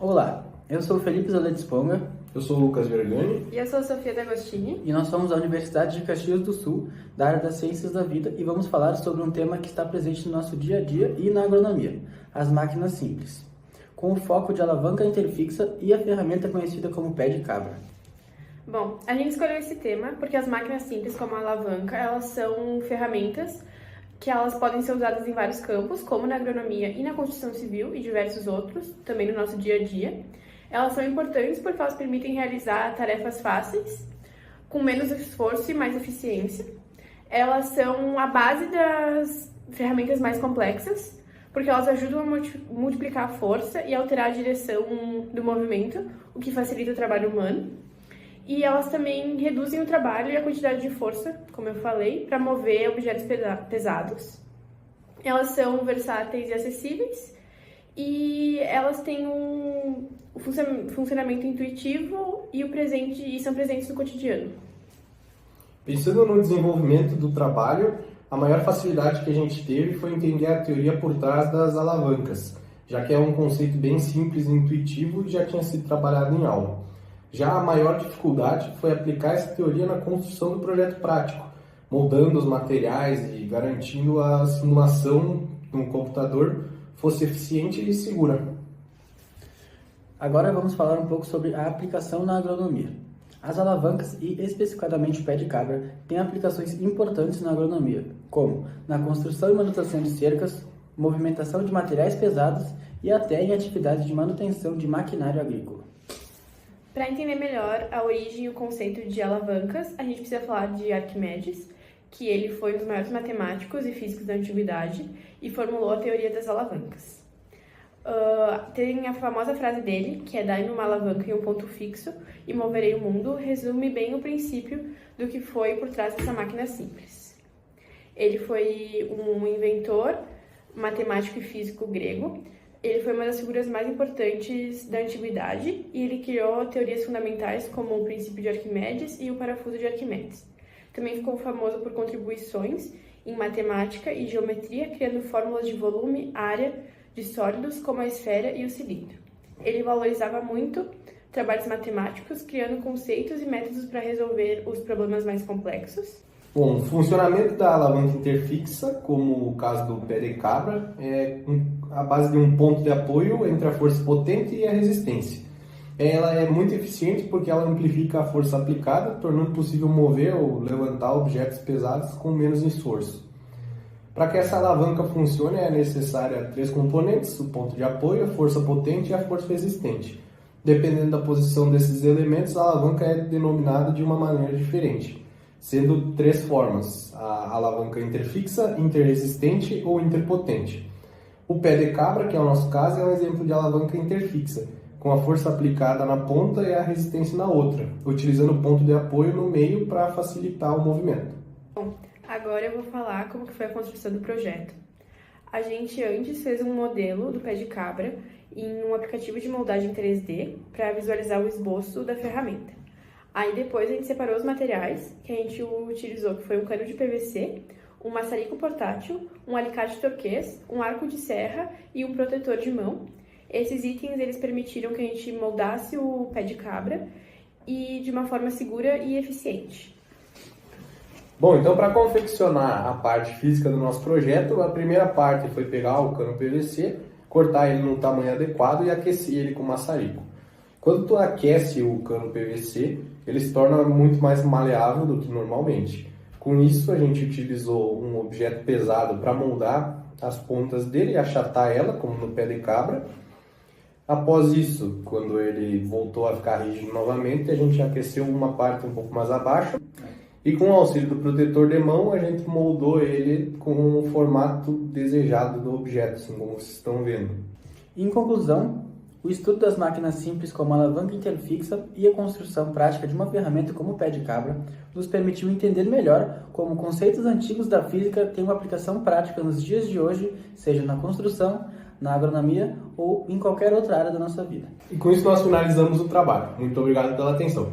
Olá, eu sou o Felipe Zolete Sponga. Eu sou o Lucas Vergani. E eu sou a Sofia D'Agostini. E nós somos da Universidade de Caxias do Sul, da área das Ciências da Vida, e vamos falar sobre um tema que está presente no nosso dia a dia e na agronomia, as máquinas simples, com o foco de alavanca interfixa e a ferramenta conhecida como pé de cabra. Bom, a gente escolheu esse tema porque as máquinas simples, como a alavanca, elas são ferramentas que elas podem ser usadas em vários campos, como na agronomia e na construção civil e diversos outros, também no nosso dia a dia. Elas são importantes porque elas permitem realizar tarefas fáceis, com menos esforço e mais eficiência. Elas são a base das ferramentas mais complexas, porque elas ajudam a multiplicar a força e alterar a direção do movimento, o que facilita o trabalho humano. E elas também reduzem o trabalho e a quantidade de força, como eu falei, para mover objetos pesados. Elas são versáteis e acessíveis, e elas têm um funcionamento intuitivo e são presentes no cotidiano. Pensando no desenvolvimento do trabalho, a maior facilidade que a gente teve foi entender a teoria por trás das alavancas, já que é um conceito bem simples e intuitivo e já tinha sido trabalhado em aula. Já a maior dificuldade foi aplicar essa teoria na construção do projeto prático, moldando os materiais e garantindo a simulação no computador fosse eficiente e segura. Agora vamos falar um pouco sobre a aplicação na agronomia. As alavancas, e especificadamente o pé de cabra, têm aplicações importantes na agronomia, como na construção e manutenção de cercas, movimentação de materiais pesados e até em atividades de manutenção de maquinário agrícola. Para entender melhor a origem e o conceito de alavancas, a gente precisa falar de Arquimedes, que ele foi um dos maiores matemáticos e físicos da antiguidade e formulou a teoria das alavancas. Tem a famosa frase dele, que é "dai-me uma alavanca e um ponto fixo e moverei o mundo", resume bem o princípio do que foi por trás dessa máquina simples. Ele foi um inventor, matemático e físico grego. Ele foi uma das figuras mais importantes da antiguidade e ele criou teorias fundamentais como o princípio de Arquimedes e o parafuso de Arquimedes. Também ficou famoso por contribuições em matemática e geometria, criando fórmulas de volume, área, de sólidos como a esfera e o cilindro. Ele valorizava muito trabalhos matemáticos, criando conceitos e métodos para resolver os problemas mais complexos. Bom, o funcionamento da alavanca interfixa, como o caso do pé de cabra, é a base de um ponto de apoio entre a força potente e a resistência. Ela é muito eficiente porque ela amplifica a força aplicada, tornando possível mover ou levantar objetos pesados com menos esforço. Para que essa alavanca funcione, é necessária 3 componentes: o ponto de apoio, a força potente e a força resistente. Dependendo da posição desses elementos, a alavanca é denominada de uma maneira diferente, sendo 3 formas: a alavanca interfixa, interresistente ou interpotente. O pé de cabra, que é o nosso caso, é um exemplo de alavanca interfixa, com a força aplicada na ponta e a resistência na outra, utilizando o ponto de apoio no meio para facilitar o movimento. Bom, agora eu vou falar como que foi a construção do projeto. A gente antes fez um modelo do pé de cabra em um aplicativo de moldagem 3D para visualizar o esboço da ferramenta. Aí depois a gente separou os materiais que a gente utilizou, que foi um cano de PVC, um maçarico portátil, um alicate turquês, um arco de serra e um protetor de mão. Esses itens eles permitiram que a gente moldasse o pé de cabra e de uma forma segura e eficiente. Bom, então para confeccionar a parte física do nosso projeto, a primeira parte foi pegar o cano PVC, cortar ele no tamanho adequado e aquecer ele com maçarico. Quando tu aquece o cano PVC, ele se torna muito mais maleável do que normalmente. Com isso, a gente utilizou um objeto pesado para moldar as pontas dele e achatar ela, como no pé de cabra. Após isso, quando ele voltou a ficar rígido novamente, a gente aqueceu uma parte um pouco mais abaixo e com o auxílio do protetor de mão, a gente moldou ele com o formato desejado do objeto, assim como vocês estão vendo. Em conclusão, o estudo das máquinas simples como a alavanca interfixa e a construção prática de uma ferramenta como o pé de cabra nos permitiu entender melhor como conceitos antigos da física têm uma aplicação prática nos dias de hoje, seja na construção, na agronomia ou em qualquer outra área da nossa vida. E com isso nós finalizamos o trabalho. Muito obrigado pela atenção.